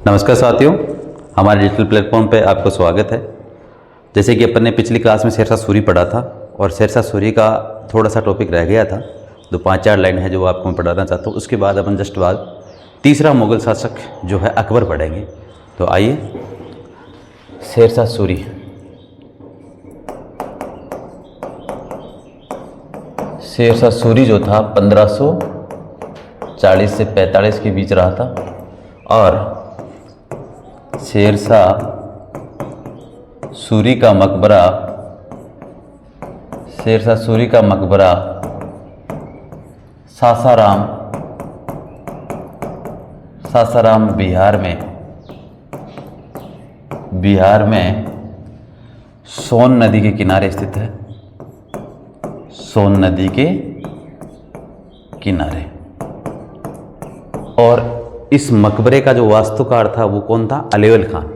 नमस्कार साथियों, हमारे डिजिटल प्लेटफॉर्म पे आपको स्वागत है। जैसे कि अपन ने पिछली क्लास में शेरशाह सूरी पढ़ा था और शेरशाह सूरी का थोड़ा सा टॉपिक रह गया था, जो 5-4 लाइन है जो आपको मैं पढ़ाना चाहता हूँ। उसके बाद अपन जस्ट बाद तीसरा मुग़ल शासक जो है अकबर पढ़ेंगे। तो आइए, शेरशाह सूरी। शेरशाह सूरी जो था 1540 से 45 के बीच रहा था और शेरशाह सूरी का मकबरा सासाराम बिहार में सोन नदी के किनारे स्थित है। सोन नदी के किनारे। और इस मकबरे का जो वास्तुकार था वो कौन था? अलीवल खान।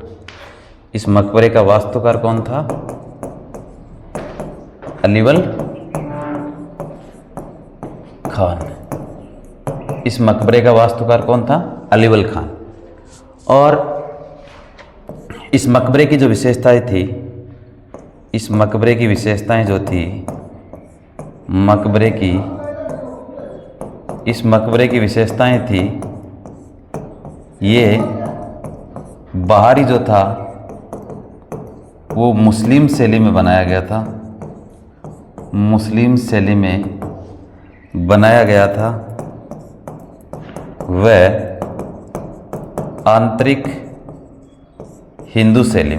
इस मकबरे का वास्तुकार कौन था? अलीवल खान। इस मकबरे का वास्तुकार कौन था? अलीवल खान। और इस मकबरे की जो विशेषताएं थी, इस मकबरे की विशेषताएं जो थी, इस मकबरे की विशेषताएं थी, ये बाहरी जो था वो मुस्लिम शैली में बनाया गया था। मुस्लिम शैली में बनाया गया था। वह आंतरिक हिंदू शैली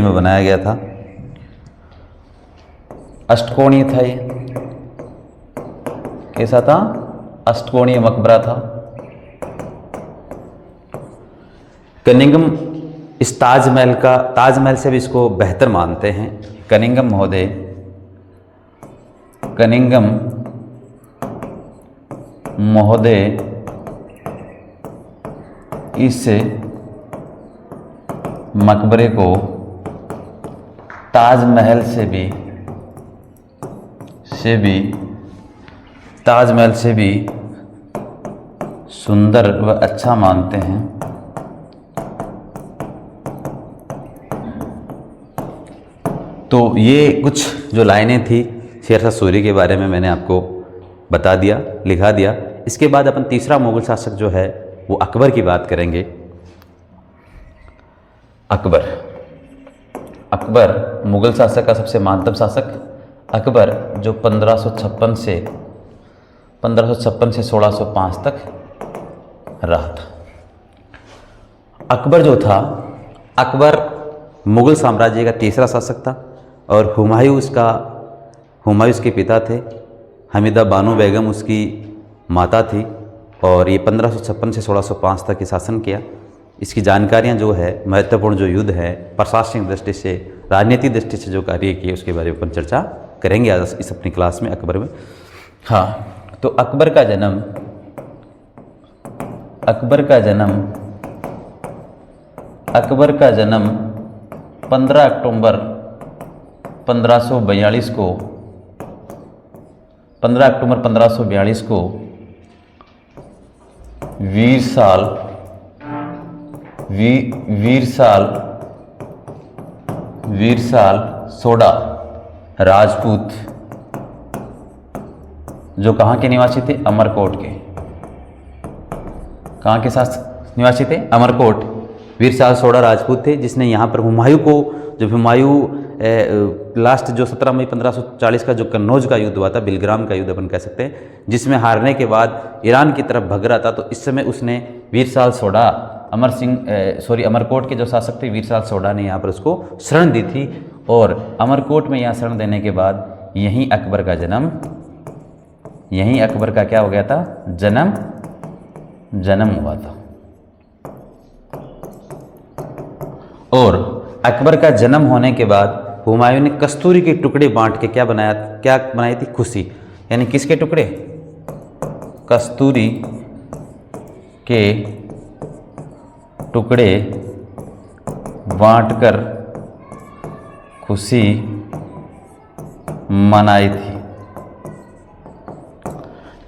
में बनाया गया था। अष्टकोणीय था। ये कैसा था? अष्टकोणीय मकबरा था। कनिंघम इस ताजमहल से भी इसको बेहतर मानते हैं। कनिंघम महोदय इस मकबरे को ताजमहल से भी सुंदर व अच्छा मानते हैं। तो ये कुछ जो लाइनें थी शेरशाह सूरी के बारे में मैंने आपको बता दिया, लिखा दिया। इसके बाद अपन तीसरा मुग़ल शासक जो है वो अकबर की बात करेंगे। अकबर मुग़ल शासक का सबसे महानतम शासक। अकबर जो 1556 से 1605 तक रहा था। अकबर जो था, अकबर मुग़ल साम्राज्य का तीसरा शासक था और हुमायूं उसके पिता थे। हमीदा बानो बेगम उसकी माता थी और ये 1556 से 1605 तक शासन किया। इसकी जानकारियां जो है, महत्वपूर्ण जो युद्ध है, प्रशासनिक दृष्टि से, राजनीतिक दृष्टि से जो कार्य किए उसके बारे में अपन चर्चा करेंगे आज इस अपनी क्लास में अकबर में। हाँ, तो अकबर का जन्म 15 अक्टूबर 1542 को वीरसाल सोडा राजपूत, जो कहाँ के निवासी थे? अमरकोट के। कहाँ के निवासी थे? अमरकोट। वीरसाल सोडा राजपूत थे, जिसने यहाँ पर हुमायूं को, जब हुमायूं लास्ट जो 17 मई 1540 का जो कन्नौज का युद्ध हुआ था, बिलग्राम का युद्ध अपन कह सकते हैं, जिसमें हारने के बाद ईरान की तरफ भग रहा था, तो इस समय उसने वीरसाल सोडा, अमरकोट के जो शासक थे वीरसाल सोडा ने यहाँ पर उसको शरण दी थी। और अमरकोट में यहाँ शरण देने के बाद यहीं अकबर का क्या हो गया था? जन्म हुआ था। और अकबर का जन्म होने के बाद हुमायूं ने कस्तूरी के टुकड़े बांट के क्या बनाई थी? खुशी। यानी किसके टुकड़े? कस्तूरी के टुकड़े बांटकर खुशी मनाई थी।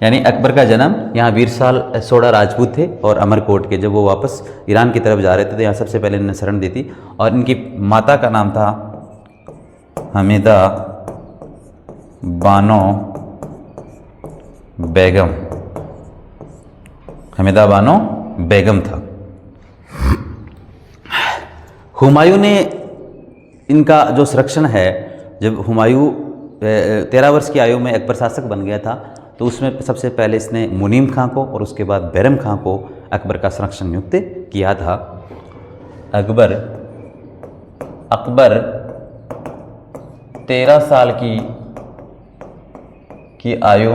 यानी अकबर का जन्म यहाँ वीरसाल सोडा राजपूत थे और अमरकोट के, जब वो वापस ईरान की तरफ जा रहे थे तो यहाँ सबसे पहले इन्होंने शरण दी थी। और इनकी माता का नाम था हमीदा बानो बेगम, हमीदा बानो बेगम था। हुमायूं ने इनका जो संरक्षण है, जब हुमायूं 13 वर्ष की आयु में अकबर शासक बन गया था तो उसमें सबसे पहले इसने मुनीम खां को और उसके बाद बैरम खां को अकबर का संरक्षण नियुक्त किया था। अकबर 13 साल की आयु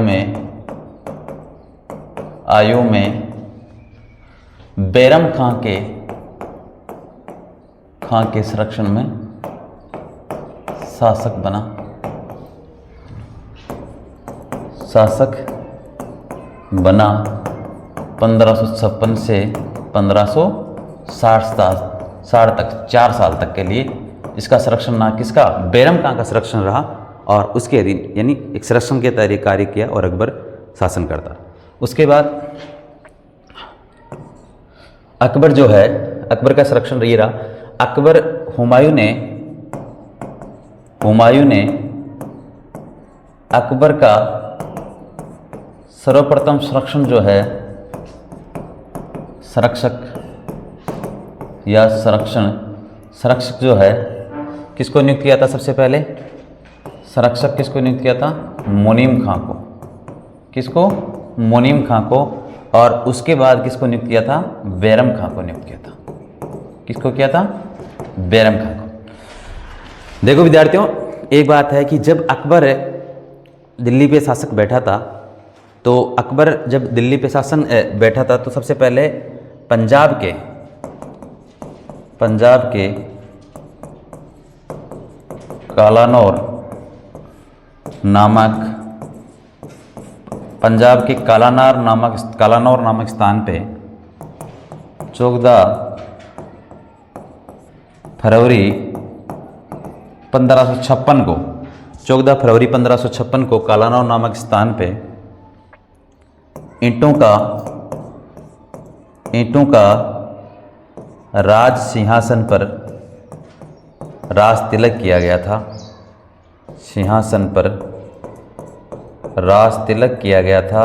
में बैरम खां के संरक्षण में शासक बना 1556 से 1560 तक, 4 साल तक के लिए इसका संरक्षण ना किसका, बैरम खां का संरक्षण रहा और उसके अधीन यानी एक संरक्षण के तहत कार्य किया और अकबर शासन करता। उसके बाद अकबर जो है, अकबर का संरक्षण ये रहा। अकबर हुमायूं ने अकबर का सर्वप्रथम संरक्षण जो है, संरक्षक जो है किसको नियुक्त किया था? सबसे पहले संरक्षक किसको नियुक्त किया था? मुनीम खां को। किसको? मुनीम खां को। और उसके बाद किसको नियुक्त किया था? बैरम खां को नियुक्त किया था। किसको किया था? बैरम खां को। देखो विद्यार्थियों, एक बात है कि जब अकबर दिल्ली पे शासक बैठा था तो अकबर जब दिल्ली पे शासन बैठा था तो सबसे पहले पंजाब के कालानौर नामक स्थान पे 14 फरवरी 1556 को कालानौर नामक स्थान पे ईंटों का राज सिंहासन पर राज तिलक किया गया था। सिंहासन पर राज तिलक किया गया था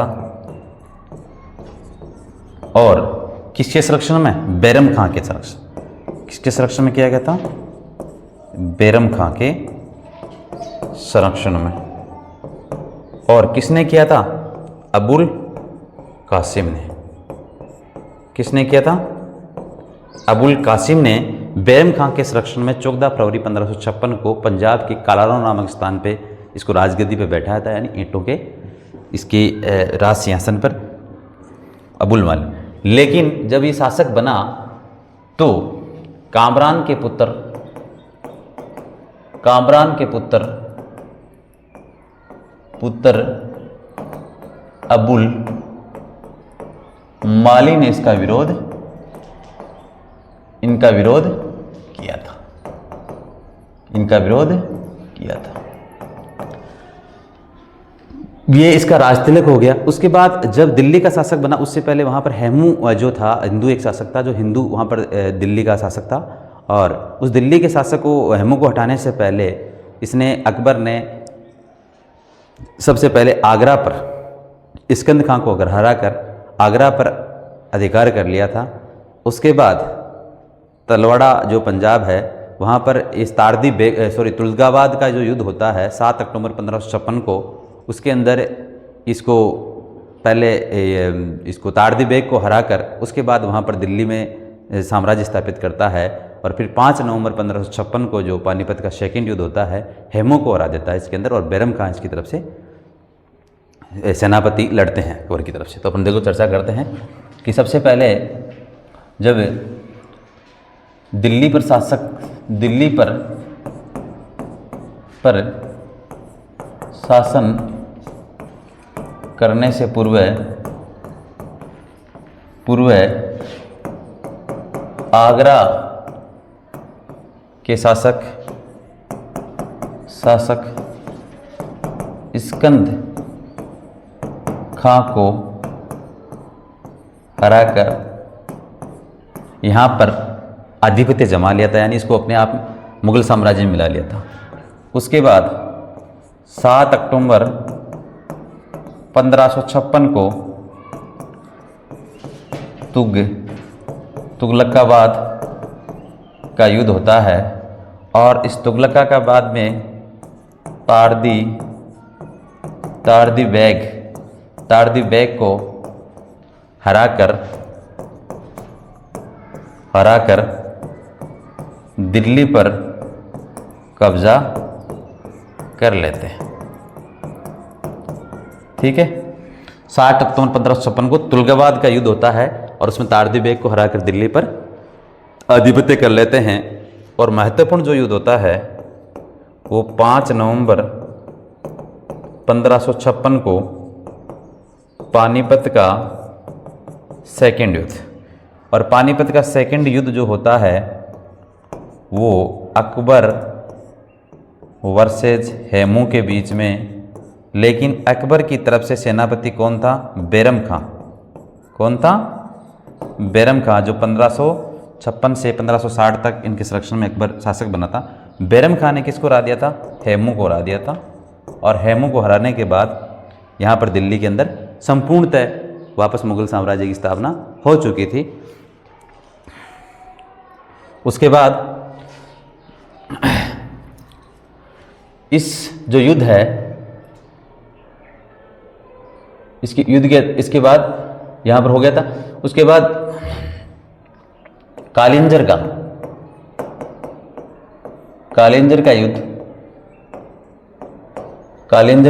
और किसके संरक्षण में? बैरम खां के संरक्षण। किसके संरक्षण में किया गया था? बैरम खां के संरक्षण में। और किसने किया था? अबुल कासिम ने। किसने किया था? अबुल कासिम ने बैरम खां के संरक्षण में 14 फरवरी 1556 को पंजाब के कालानौर नामक स्थान पे इसको राजगद्दी पे बैठाया था, यानी ईंटों के इसके राज सिंहासन पर अबुल माल। लेकिन जब ये शासक बना तो कामरान के पुत्र अबुल माली ने इनका विरोध किया था। ये इसका राजतिलक हो गया। उसके बाद जब दिल्ली का शासक बना, उससे पहले वहाँ पर हेमू जो था, हिंदू एक शासक था, जो हिंदू वहाँ पर दिल्ली का शासक था। और उस दिल्ली के शासक को, हेमू को हटाने से पहले अकबर ने सबसे पहले आगरा पर इस्कंद खां को हरा कर आगरा पर अधिकार कर लिया था। उसके बाद तलवाड़ा जो पंजाब है वहाँ पर इस तुलगाबाद का जो युद्ध होता है 7 अक्टूबर 1556 को, उसके अंदर इसको तारदी बेग को हराकर उसके बाद वहाँ पर दिल्ली में साम्राज्य स्थापित करता है। और फिर 5 नवंबर 1556 को जो पानीपत का सेकेंड युद्ध होता है, हेमू को हरा देता है इसके अंदर, और बैरम खां इसकी तरफ से सेनापति लड़ते हैं अकबर की तरफ से। तो अपन देखो चर्चा करते हैं कि सबसे पहले जब दिल्ली पर शासन करने से पूर्व आगरा के शासक इस्कंद खां को हराकर यहाँ पर आधिपत्य जमा लिया था, यानी इसको अपने आप मुगल साम्राज्य में मिला लिया था। उसके बाद 7 अक्टूबर 1556 को तुगलकाबाद का युद्ध होता है और इस तुगलकाबाद में तारदी बेग को हराकर दिल्ली पर कब्जा कर लेते हैं। ठीक है, 7 अक्टूबर 1556 को तुगलकाबाद का युद्ध होता है और उसमें तारदी बेग को हराकर दिल्ली पर आधिपत्य कर लेते हैं। और महत्वपूर्ण जो युद्ध होता है वो 5 नवंबर 1556 को पानीपत का सेकेंड युद्ध। और पानीपत का सेकेंड युद्ध जो होता है वो अकबर वर्सेज हेमू के बीच में, लेकिन अकबर की तरफ से सेनापति कौन था? बैरम खां। कौन था? बैरम खां, जो 1556 से 1560 तक इनके संरक्षण में अकबर शासक बना था। बैरम खां ने किसको हरा दिया था? हेमू को हरा दिया था। और हेमू को हराने के बाद यहाँ पर दिल्ली के अंदर संपूर्णतः वापस मुगल साम्राज्य की स्थापना हो चुकी थी। उसके बाद इस जो युद्ध है, इसके बाद यहाँ पर हो गया था। उसके बाद कालिंजर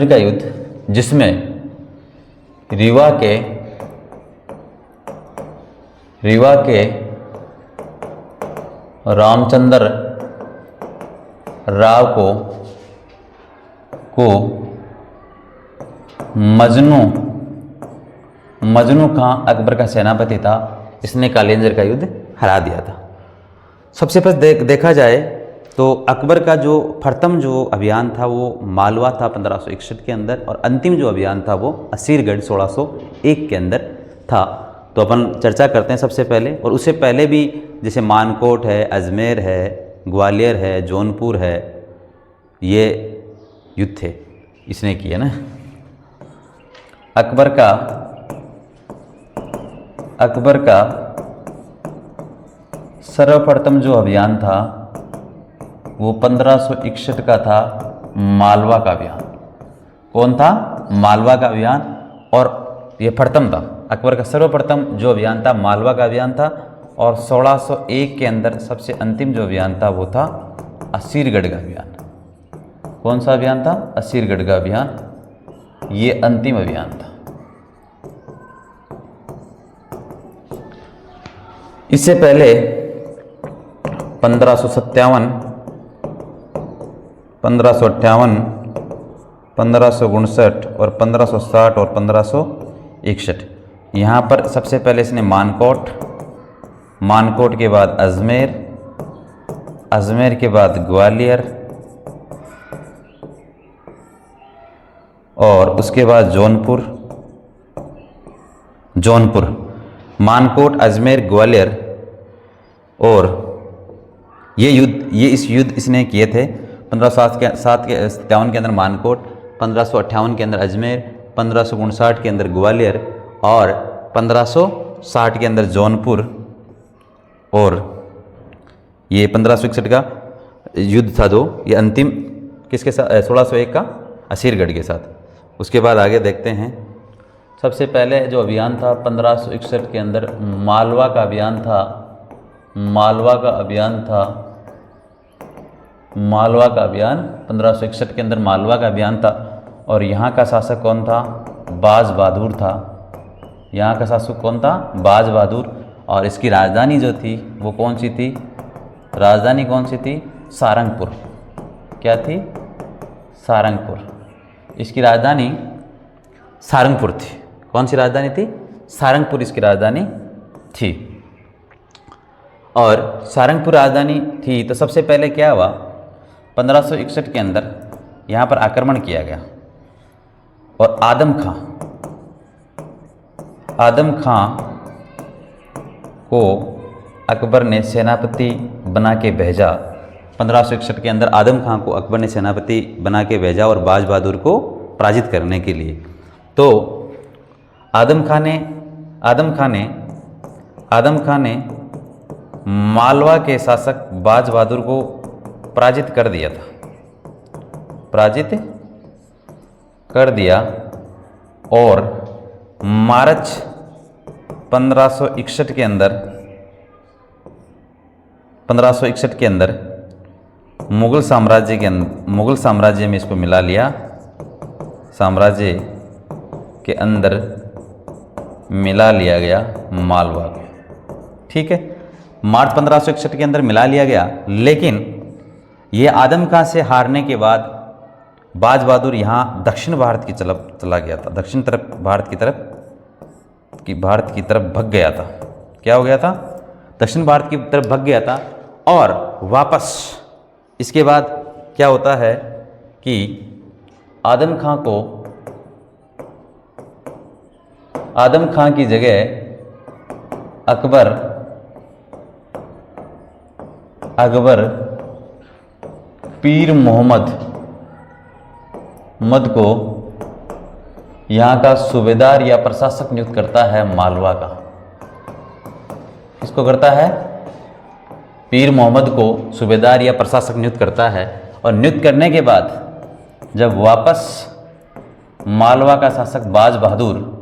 का युद्ध जिसमें रीवा के रामचंद्र राव को मजनू खां अकबर का सेनापति था, इसने कालिंजर का युद्ध हरा दिया था। सबसे पहले देखा जाए तो अकबर का जो प्रथम जो अभियान था वो मालवा था 1561 के अंदर, और अंतिम जो अभियान था वो असीरगढ़ 1601 के अंदर था। तो अपन चर्चा करते हैं सबसे पहले। और उससे पहले भी जैसे मानकोट है, अजमेर है, ग्वालियर है, जौनपुर है, ये युद्ध थे इसने किए ना। अकबर का सर्वप्रथम जो अभियान था वो 1561 का था, मालवा का अभियान। कौन था? मालवा का अभियान। और ये प्रथम था, अकबर का सर्वप्रथम जो अभियान था मालवा का अभियान था। और 1601 के अंदर सबसे अंतिम जो अभियान था वो था असीरगढ़ का अभियान। कौन सा अभियान था? असीरगढ़ का अभियान। ये अंतिम अभियान था। इससे पहले 1557, 1558, 1559 और 1560 और 1561, यहाँ पर सबसे पहले इसने मानकोट के बाद अजमेर के बाद ग्वालियर और उसके बाद जौनपुर, मानकोट, अजमेर, ग्वालियर। और इस युद्ध इसने किए थे 1557 के अंदर मानकोट, 1558 के अंदर अजमेर, 1559 के अंदर ग्वालियर और 1560 के अंदर जौनपुर। और ये 1561 का युद्ध था जो ये अंतिम किसके साथ? 1601 का असीरगढ़ के साथ। उसके बाद आगे देखते हैं। सबसे पहले जो अभियान था 1561 के अंदर मालवा का अभियान था। मालवा का अभियान 1561 के अंदर मालवा का अभियान था। और यहाँ का शासक कौन था? बाज बहादुर था। यहाँ का शासक कौन था? बाज बहादुर। और इसकी राजधानी जो थी वो कौन सी थी? राजधानी कौन सी थी? सारंगपुर। क्या थी? सारंगपुर। इसकी राजधानी सारंगपुर थी। कौन सी राजधानी थी? सारंगपुर इसकी राजधानी थी। और सारंगपुर राजधानी थी तो सबसे पहले क्या हुआ? 1561 के अंदर यहाँ पर आक्रमण किया गया और आदम खां को अकबर ने सेनापति बना के भेजा। 1561 के अंदर आदम खां को अकबर ने सेनापति बना के भेजा और बाज बहादुर को पराजित करने के लिए। तो आदम खां ने मालवा के शासक बाज बहादुर को पराजित कर दिया था, पराजित कर दिया और मार्च 1561 के अंदर मुगल साम्राज्य में इसको मिला लिया, साम्राज्य के अंदर मिला लिया गया मालवा को। ठीक है, मार्च 1561 के अंदर मिला लिया गया। लेकिन ये आदम खां से हारने के बाद बाज बहादुर यहाँ दक्षिण भारत की तरफ चला गया था, दक्षिण तरफ भारत की तरफ भग गया था। क्या हो गया था? दक्षिण भारत की तरफ भग गया था। और वापस इसके बाद क्या होता है कि आदम खां की जगह अकबर पीर मोहम्मद को यहाँ का सूबेदार या प्रशासक नियुक्त करता है मालवा का। किसको करता है? पीर मोहम्मद को सूबेदार या प्रशासक नियुक्त करता है। और नियुक्त करने के बाद जब वापस मालवा का शासक बाज बहादुर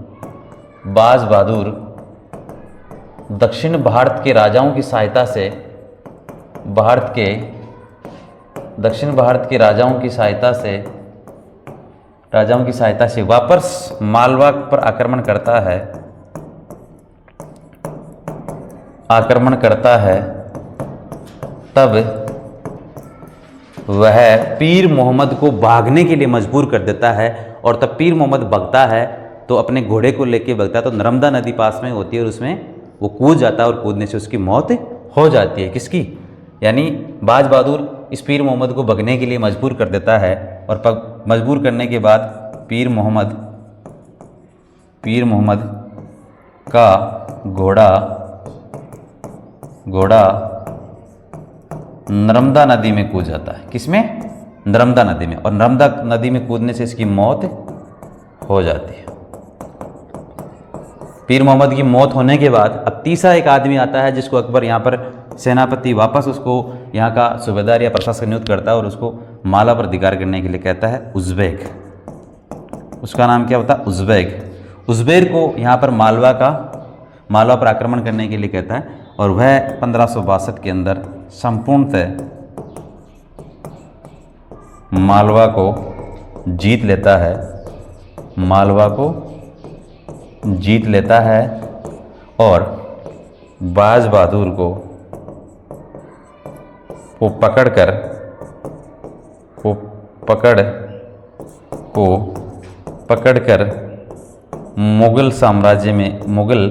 दक्षिण भारत के राजाओं की सहायता से दक्षिण भारत के राजाओं की सहायता से वापस मालवा पर आक्रमण करता है, तब वह पीर मोहम्मद को भागने के लिए मजबूर कर देता है। और तब पीर मोहम्मद भागता है तो अपने घोड़े को लेके भागता है, तो नर्मदा नदी पास में होती है और उसमें वो कूद जाता है और कूदने से उसकी मौत हो जाती है। किसकी? यानी बाज बहादुर इस पीर मोहम्मद को भगने के लिए मजबूर कर देता है। और मजबूर करने के बाद पीर मोहम्मद का घोड़ा नर्मदा नदी में कूद जाता है। किसमें? नर्मदा नदी में। और नर्मदा नदी में कूदने से इसकी मौत हो जाती है। पीर मोहम्मद की मौत होने के बाद अब तीसरा एक आदमी आता है जिसको अकबर यहाँ पर सेनापति वापस उसको यहाँ का सूबेदार या प्रशासक नियुक्त करता है और उसको माला पर अधिकार करने के लिए कहता है उज़्बेक। उसका नाम क्या होता है? उज़्बेक को यहाँ पर मालवा पर आक्रमण करने के लिए कहता है। और वह 1562 के अंदर संपूर्णतः मालवा को जीत लेता है और बाज बहादुर को पकड़कर मुगल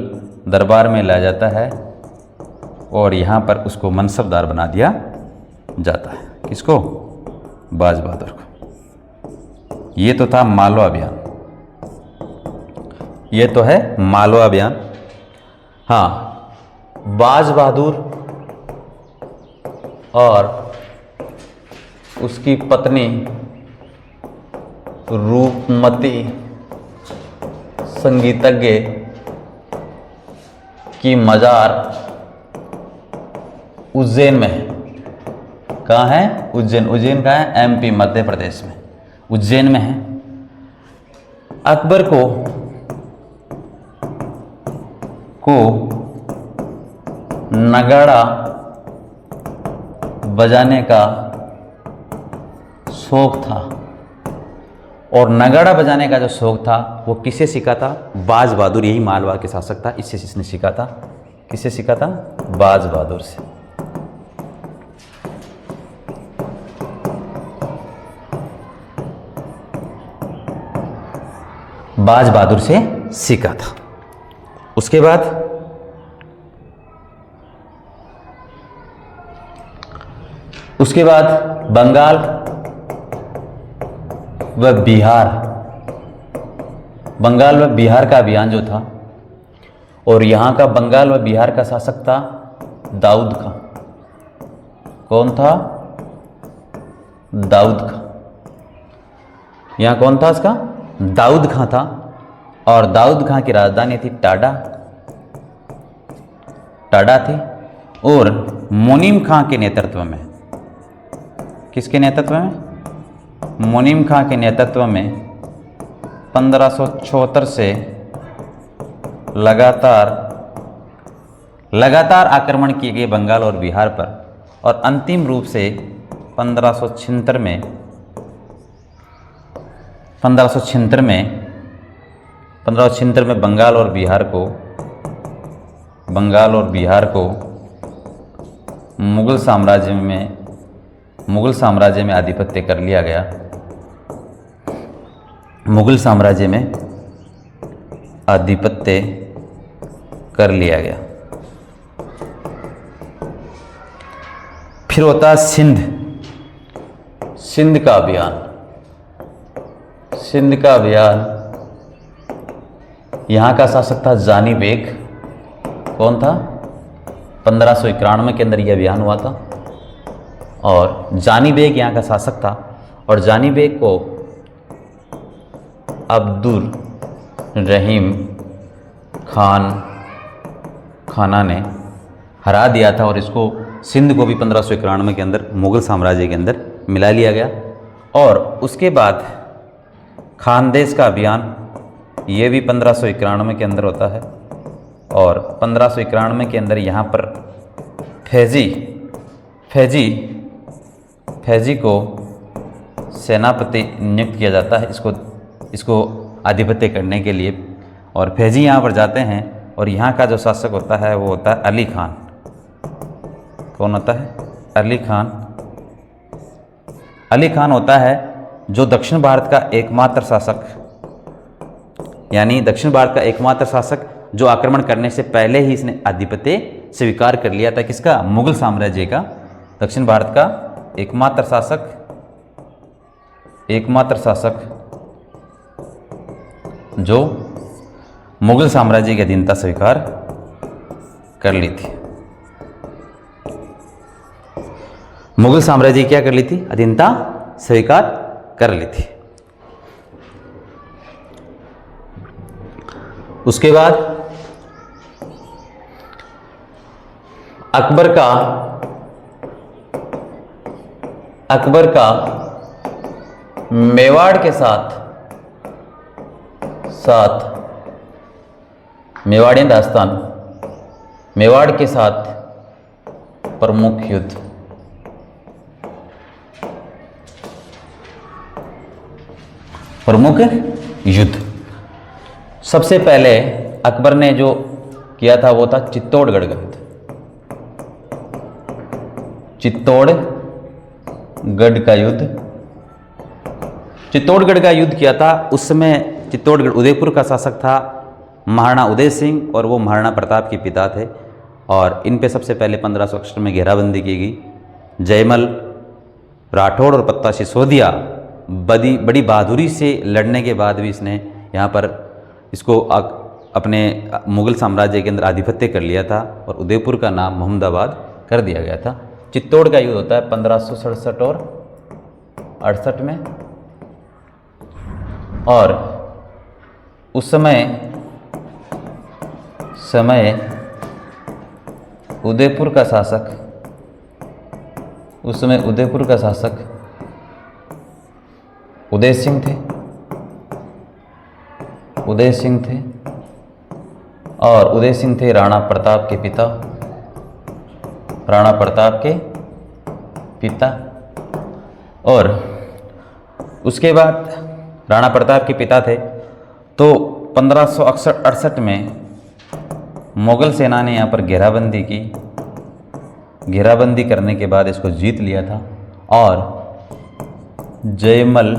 दरबार में लाया जाता है और यहाँ पर उसको मनसबदार बना दिया जाता है। किसको? बाज बहादुर को। ये तो था मालवा अभियान, ये तो है मालवा अभियान। हाँ, बाज बहादुर और उसकी पत्नी रूपमती संगीतज्ञ की मजार उज्जैन में है। कहाँ है? उज्जैन कहाँ है? एमपी, मध्य प्रदेश में, उज्जैन में है। अकबर को नगाड़ा बजाने का शौक था। और नगाड़ा बजाने का जो शौक था वो किसे सीखा था? बाज बहादुर, यही मालवा के शासक था, इससे इसने सीखा था। किससे सीखा था? बाज बहादुर से। बाज बहादुर से सीखा था। उसके बाद बंगाल व बिहार का अभियान जो था और यहाँ का बंगाल व बिहार का शासक था दाऊद खां। कौन था? दाऊद खां। यहाँ कौन था इसका? दाऊद खां था। और दाऊद खां की राजधानी थी टाडा, टाडा थी। और मुनीम खां के नेतृत्व में, किसके नेतृत्व में? मुनीम खां के नेतृत्व में 1574 से लगातार आक्रमण किए गए बंगाल और बिहार पर, और अंतिम रूप से 1576 में बंगाल और बिहार को मुगल साम्राज्य में आधिपत्य कर लिया गया। मुगल साम्राज्य में आधिपत्य कर लिया गया। फिर होता है सिंध का अभियान। सिंध का अभियान, यहाँ का शासक था जानी बेग। कौन था? 1591 के अंदर यह अभियान हुआ था और जानी बेग यहाँ का शासक था। और जानी बेग को अब्दुल रहीम खाना ने हरा दिया था, और इसको सिंध को भी 1591 के अंदर मुगल साम्राज्य के अंदर मिला लिया गया। और उसके बाद खानदेश का अभियान, ये भी 1591 के अंदर होता है। और 1591 के अंदर यहाँ पर फैजी को सेनापति नियुक्त किया जाता है इसको आधिपत्य करने के लिए। और फैजी यहाँ पर जाते हैं और यहाँ का जो शासक होता है वो होता है अली खान। कौन होता है? अली खान। अली खान होता है जो दक्षिण भारत का एकमात्र शासक, यानी दक्षिण भारत का एकमात्र शासक जो आक्रमण करने से पहले ही इसने आधिपत्य स्वीकार कर लिया था। किसका? मुगल साम्राज्य का, दक्षिण भारत का एकमात्र शासक जो मुगल साम्राज्य की अधीनता स्वीकार कर ली थी। मुगल साम्राज्य क्या कर ली थी? अधीनता स्वीकार कर ली थी। उसके बाद अकबर का मेवाड़ के साथ मेवाड़ी दास्तान, मेवाड़ के साथ प्रमुख युद्ध। सबसे पहले अकबर ने जो किया था वो था चित्तौड़गढ़ का युद्ध। चित्तौड़गढ़ का युद्ध किया था। उस समय चित्तौड़गढ़, उदयपुर का शासक था महाराणा उदय सिंह, और वो महाराणा प्रताप के पिता थे। और इन पे सबसे पहले 1561 में घेराबंदी की गई। जयमल राठौड़ और पत्ता सिसोदिया बड़ी बहादुरी से लड़ने के बाद भी इसने यहाँ पर इसको अपने मुगल साम्राज्य के अंदर आधिपत्य कर लिया था, और उदयपुर का नाम मोहम्मदाबाद कर दिया गया था। चित्तौड़ का युद्ध होता है 1567 और 68 में। और उस समय उदयपुर का शासक उदय सिंह थे। और उदय सिंह थे राणा प्रताप के पिता। और उसके बाद राणा प्रताप के पिता थे। तो 1568 में मुगल सेना ने यहाँ पर घेराबंदी की। घेराबंदी करने के बाद इसको जीत लिया था, और जयमल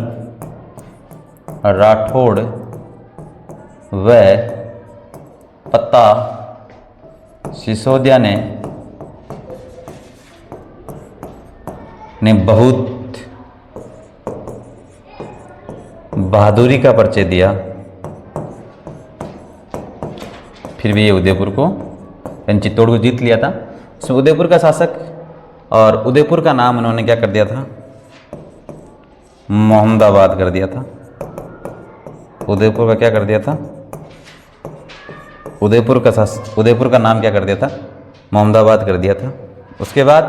राठौड़ व पत्ता सिसोदिया ने बहुत बहादुरी का परिचय दिया। फिर भी ये उदयपुर को यानी चित्तौड़ को जीत लिया था। उसमें उदयपुर का शासक और उदयपुर का नाम उन्होंने क्या कर दिया था, मोहम्मदाबाद कर दिया था। उदयपुर का क्या कर दिया था, उदयपुर का नाम क्या कर दिया था, मोहम्मदाबाद कर दिया था। उसके बाद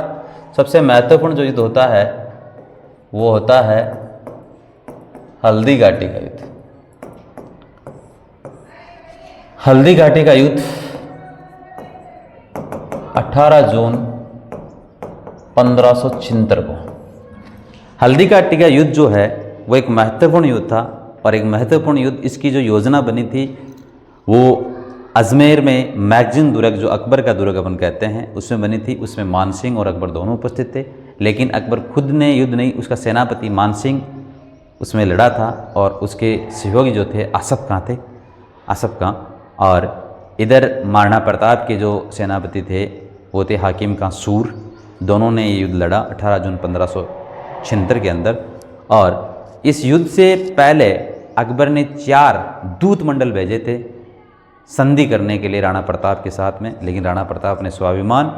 सबसे महत्वपूर्ण जो युद्ध होता है वो होता है हल्दी घाटी का युद्ध। हल्दी घाटी का युद्ध 18 जून 1576 को। हल्दी घाटी का युद्ध जो है वो एक महत्वपूर्ण युद्ध था और एक महत्वपूर्ण युद्ध, इसकी जो योजना बनी थी वो अजमेर में मैगजीन दुर्ग, जो अकबर का दुर्ग अपन कहते हैं, उसमें बनी थी। उसमें मानसिंह और अकबर दोनों उपस्थित थे, लेकिन अकबर खुद ने युद्ध नहीं, उसका सेनापति मानसिंह उसमें लड़ा था और उसके सहयोगी जो थे आसफ खां थे, आसफ खां। और इधर महाराणा प्रताप के जो सेनापति थे वो थे हाकिम खां सूर। दोनों ने ये युद्ध लड़ा 18 जून 1576 के अंदर। और इस युद्ध से पहले अकबर ने 4 दूत मंडल भेजे थे संधि करने के लिए राणा प्रताप के साथ में, लेकिन राणा प्रताप ने स्वाभिमान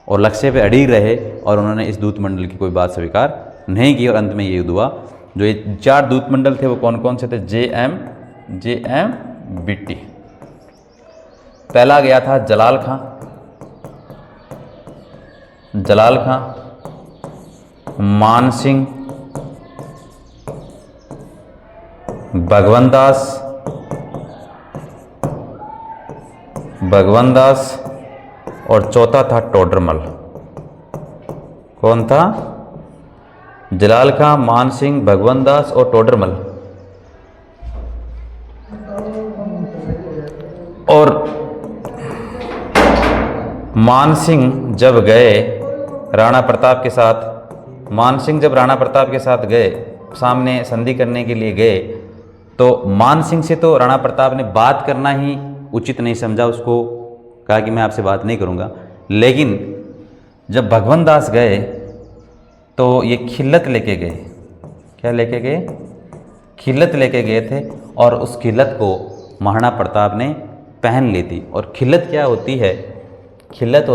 और लक्ष्य पे अड़िग रहे और उन्होंने इस दूत मंडल की कोई बात स्वीकार नहीं की और अंत में ये युद्ध हुआ। जो ये 4 दूत मंडल थे वो कौन कौन से थे, जे.एम. बिट्टी। पहला गया था जलाल खां, मानसिंह, भगवंत दास और चौथा था टोडरमल। कौन था, जलाल खां, मानसिंह, भगवंत दास और टोडरमल। और मानसिंह जब गए राणा प्रताप के साथ, मानसिंह जब राणा प्रताप के साथ गए, सामने संधि करने के लिए गए, तो मानसिंह से तो राणा प्रताप ने बात करना ही उचित नहीं समझा, उसको कहा कि मैं आपसे बात नहीं करूंगा। लेकिन जब भगवंत दास गए तो ये खिल्लत लेके गए। क्या लेके गए, खिल्लत लेके गए थे और उस खिल्लत को महाराणा प्रताप ने पहन ली थी। और खिल्लत क्या होती है, खिल्लत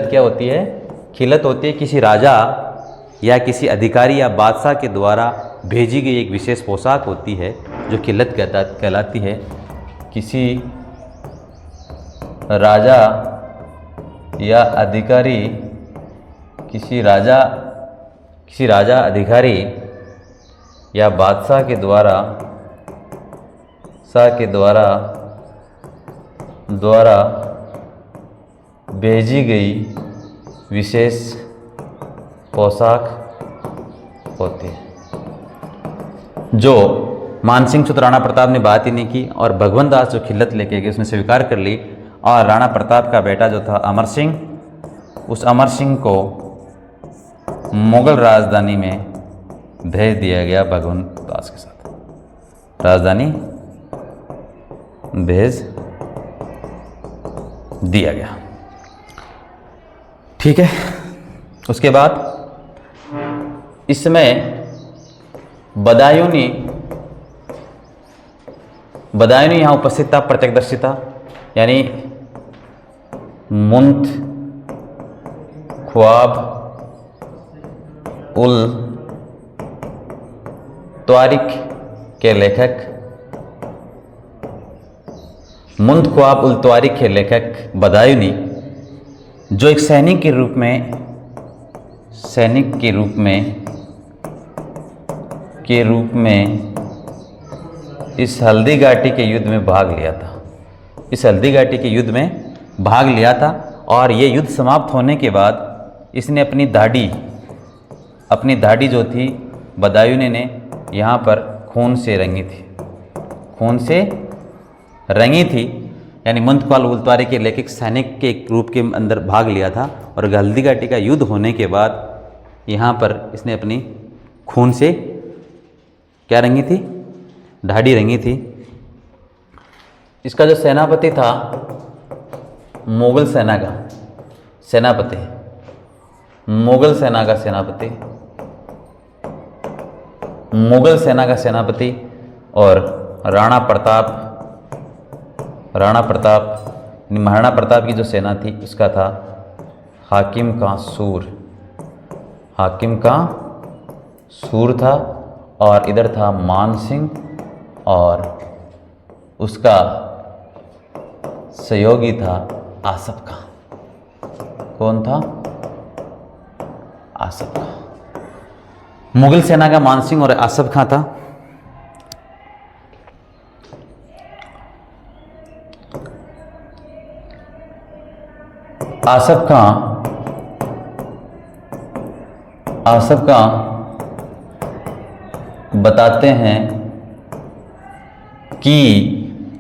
क्या होती है किसी राजा या किसी अधिकारी या बादशाह के द्वारा भेजी गई एक विशेष पोशाक होती है जो खिल्लत कहलाती है। किसी राजा या अधिकारी, किसी राजा अधिकारी या बादशाह के द्वारा भेजी गई विशेष पोशाक होती है, जो मानसिंह से तो राणा प्रताप ने बात ही नहीं की। और भगवंत दास जो खिल्लत लेके गए उसने स्वीकार कर ली और राणा प्रताप का बेटा जो था अमर सिंह, उस अमर सिंह को मुगल राजधानी में भेज दिया गया भगवंत दास के साथ। राजधानी भेज दिया गया, ठीक है। उसके बाद इस समय बदायूनी यहाँ उपस्थित था, प्रत्यक्षदर्शी था, यानी मुंत ख्वाब उल त्वारिक के लेखक, मुंत ख्वाब उल त्वारिक के लेखक बदायूनी, जो एक सैनिक के रूप में इस हल्दी घाटी के युद्ध में भाग लिया था। और ये युद्ध समाप्त होने के बाद इसने अपनी दाढ़ी जो थी बदायूनी ने यहाँ पर खून से रंगी थी, यानी मुंत ख्वाब उल त्वारिक के लेखक सैनिक के एक रूप के अंदर भाग लिया था। और हल्दी घाटी का युद्ध होने के बाद यहाँ पर इसने अपनी खून से क्या रंगी थी, दाढ़ी रंगी थी। इसका जो सेनापति था, मुगल सेना का सेनापति और राणा प्रताप राणा प्रताप यानी महाराणा प्रताप की जो सेना थी उसका था हाकिम का सूर, हाकिम का सूर था। और इधर था मान सिंह और उसका सहयोगी था आसफ खां। कौन था? आसफ खां। मुगल सेना का मान सिंह और आसफ खां था। आसफ खां बताते हैं कि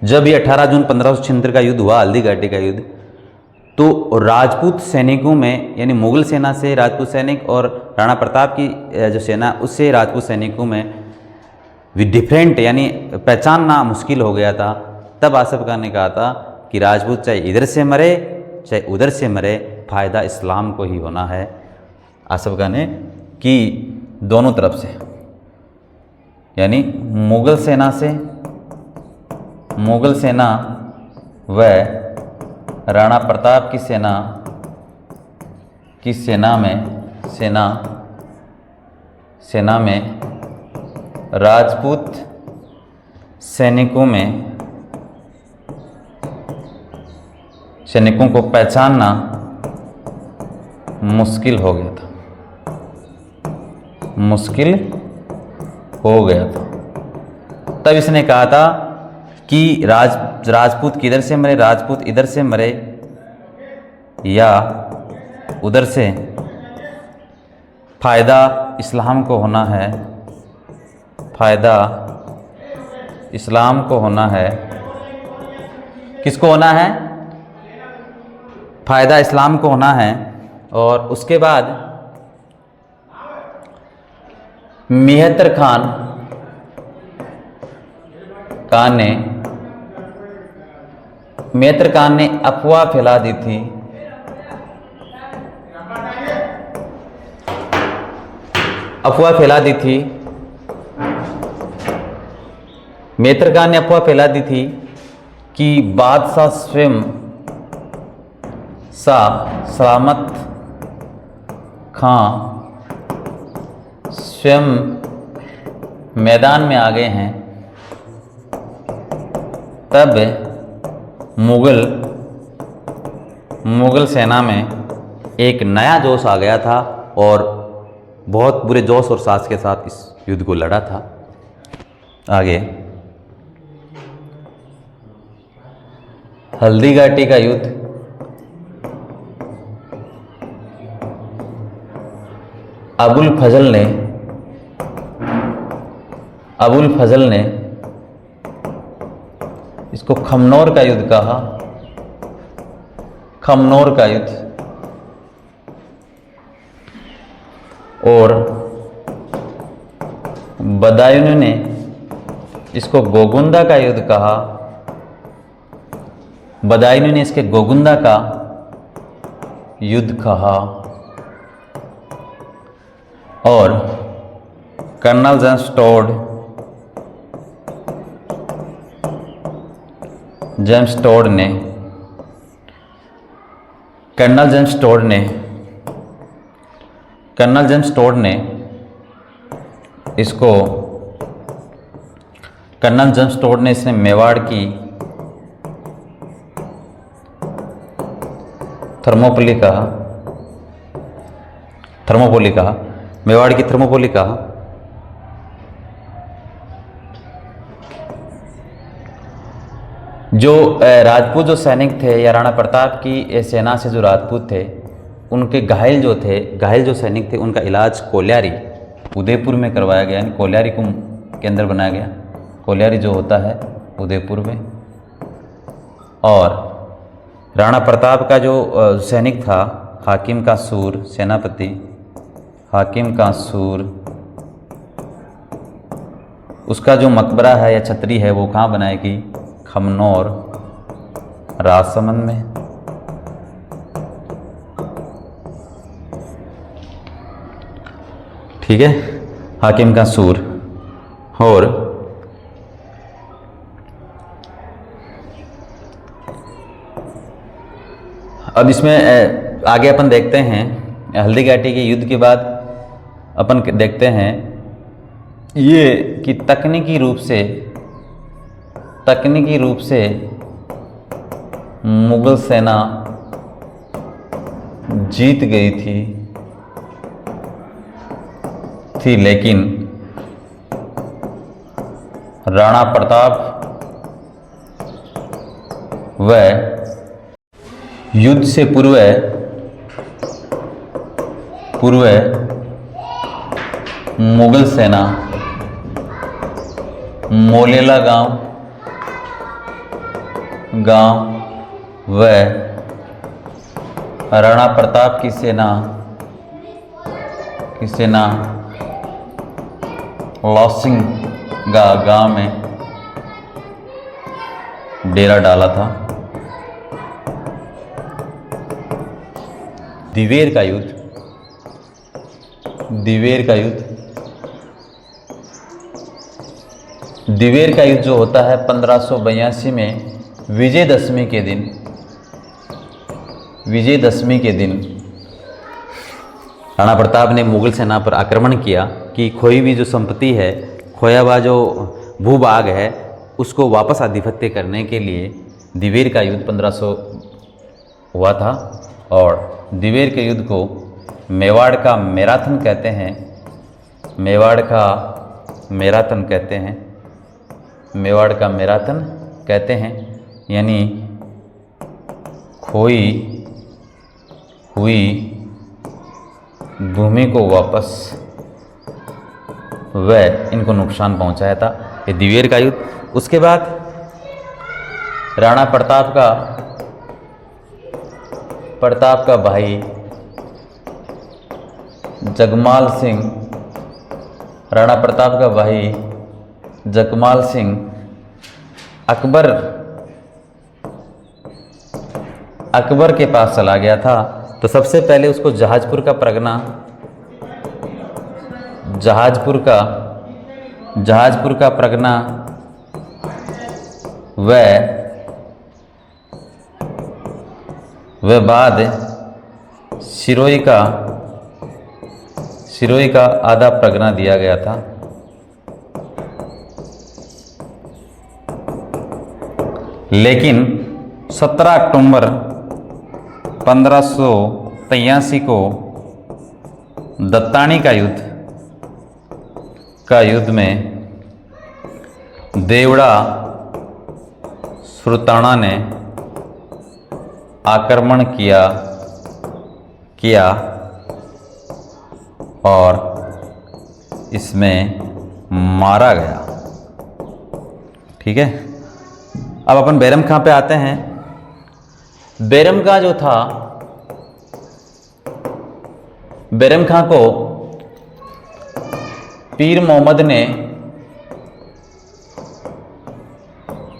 जब ये 18 जून 1576 का युद्ध हुआ, हल्दी घाटी का युद्ध, तो राजपूत सैनिकों में यानी मुगल सेना से राजपूत सैनिक और राणा प्रताप की जो सेना उससे राजपूत सैनिकों में डिफरेंट यानी पहचानना मुश्किल हो गया था। तब आसफ खां ने कहा था कि राजपूत चाहे इधर से मरे चाहे उधर से मरे, फ़ायदा इस्लाम को ही होना है। आसफ खां ने कि दोनों तरफ से यानी मुगल सेना व राणा प्रताप की सेना में राजपूत सैनिकों को पहचानना मुश्किल हो गया था। तब इसने कहा था कि राजपूत किधर से मरे, राजपूत इधर से मरे या उधर से, फ़ायदा इस्लाम को होना है, फ़ायदा इस्लाम को होना है। किसको होना है? फ़ायदा इस्लाम को होना है। और उसके बाद मेहतर खान ने अफवाह फैला दी थी। मेहतर खान ने अफवाह फैला दी थी कि बादशाह स्वयं सलामत खां स्वयं मैदान में आ गए हैं। तब मुगल सेना में एक नया जोश आ गया था और बहुत बुरे जोश और साहस के साथ इस युद्ध को लड़ा था। आगे हल्दी घाटी का युद्ध अबुल फजल ने इसको खमनोर का युद्ध कहा। खमनोर का युद्ध। और बदायूं ने इसको गोगुंदा का युद्ध कहा। बदायूं ने इसके गोगुंदा का युद्ध कहा। और कर्नल जेम्स टोड ने इसने मेवाड़ की थर्मोपोली कहा। मेवाड़ की थर्मोपोली कहा। जो राजपूत जो सैनिक थे या राणा प्रताप की सेना से जो राजपूत थे, उनके घायल जो सैनिक थे, उनका इलाज कोल्यारी उदयपुर में करवाया गया। यानी कोल्यारी को केंद्र बनाया गया। कोल्यारी जो होता है उदयपुर में। और राणा प्रताप का जो सैनिक था, हाकिम का सूर सेनापति, हाकिम का सूर, उसका जो मकबरा है या छतरी है वो कहाँ बनाएगी? खमनोर, राजसमंद में। ठीक है, हाकिम का सूर। और अब इसमें आगे अपन देखते हैं हल्दी घाटी के युद्ध के बाद अपन देखते हैं ये कि तकनीकी रूप से मुगल सेना जीत गई थी लेकिन राणा प्रताप व युद्ध से पूर्व मुगल सेना मोलेला गांव व राणा प्रताप की सेना लॉसिंगा गांव में डेरा डाला था। दिवेर का युद्ध जो होता है 1582 में विजयदशमी के दिन राणा प्रताप ने मुगल सेना पर आक्रमण किया कि खोई हुई जो संपत्ति है, खोया हुआ जो भूभाग है, उसको वापस आधिपत्य करने के लिए दिवेर का युद्ध 1500 हुआ था। और दिवेर के युद्ध को मेवाड़ का मैराथन कहते हैं, यानी खोई हुई भूमि को वापस वह इनको नुकसान पहुंचाया था, ये दिवेर का युद्ध। उसके बाद राणा प्रताप का भाई जगमाल सिंह अकबर के पास चला गया था। तो सबसे पहले उसको जहाजपुर का परगना व बाद सिरोही का आधा परगना दिया गया था। लेकिन 17 अक्टूबर 1583 को दत्तानी का युद्ध में देवड़ा सुरताना ने आक्रमण किया और इसमें मारा गया। ठीक है, अब अपन बैरम खां पे आते हैं। बैरम खां जो था, बैरम खां को पीर मोहम्मद ने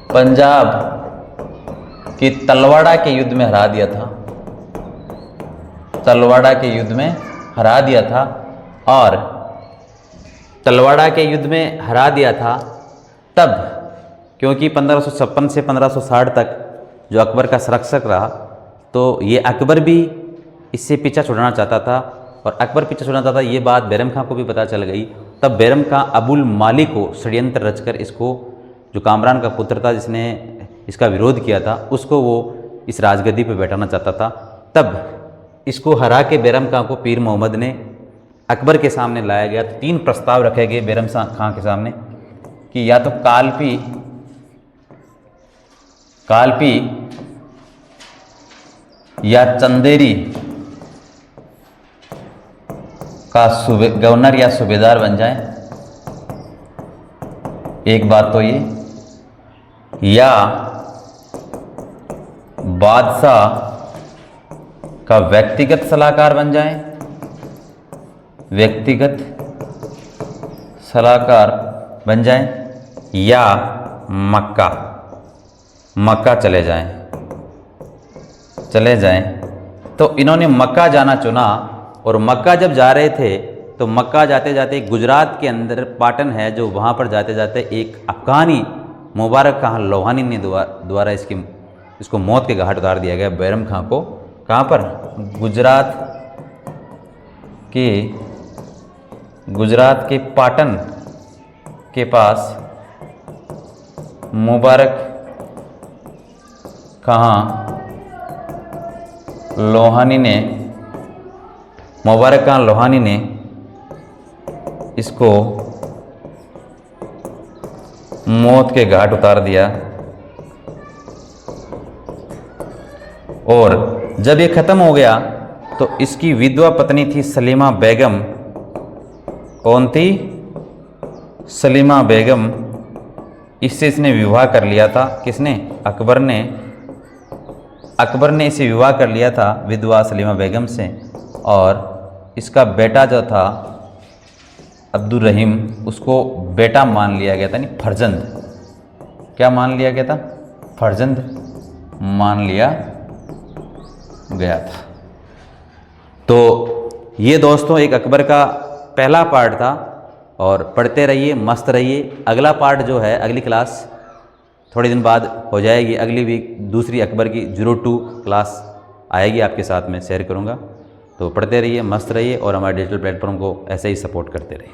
पंजाब की तलवाड़ा के युद्ध में हरा दिया था। और तलवाड़ा के युद्ध में हरा दिया था तब, क्योंकि 1556 से 1560 तक जो अकबर का संरक्षक रहा, तो ये अकबर भी इससे पीछा छुड़ाना चाहता था। और अकबर पीछा छुड़ाना चाहता, ये बात बैरम खां को भी पता चल गई। तब बैरम खां अबुल मालिक को षड्यंत्र रचकर इसको, जो कामरान का पुत्र था जिसने इसका विरोध किया था, उसको वो इस राजगद्दी पर बैठाना चाहता था। तब इसको हरा के बैरम खां को पीर मोहम्मद ने अकबर के सामने लाया गया। तो 3 प्रस्ताव रखे गए बैरम खां के सामने कि या तो कालपी या चंदेरी का गवर्नर या सूबेदार बन जाए, एक बात तो ये, या बादशाह का व्यक्तिगत सलाहकार बन जाए, या मक्का चले जाएं। तो इन्होंने मक्का जाना चुना। और मक्का जब जा रहे थे तो मक्का जाते जाते गुजरात के अंदर पाटन है, जो वहाँ पर जाते जाते एक अफगानी मुबारक खां लोहानी ने द्वारा इसको मौत के घाट उतार दिया गया बैरम खां को कहाँ पर? गुजरात के पाटन के पास मुबारक खां लोहानी ने इसको मौत के घाट उतार दिया। और जब ये ख़त्म हो गया तो इसकी विधवा पत्नी थी सलीमा बेगम। कौन थी? सलीमा बेगम। इससे इसने विवाह कर लिया था। किसने? अकबर ने इसे विवाह कर लिया था विधवा सलीमा बेगम से। और इसका बेटा जो था अब्दुल रहीम, उसको बेटा मान लिया गया था, यानी फर्जंद। क्या मान लिया गया था? फर्जंद मान लिया गया था। तो ये दोस्तों एक अकबर का पहला पार्ट था, और पढ़ते रहिए, मस्त रहिए। अगला पार्ट जो है, अगली क्लास थोड़े दिन बाद हो जाएगी, अगली वीक दूसरी अकबर की 02 क्लास आएगी, आपके साथ में शेयर करूँगा। तो पढ़ते रहिए, मस्त रहिए, और हमारे डिजिटल प्लेटफॉर्म को ऐसे ही सपोर्ट करते रहिए।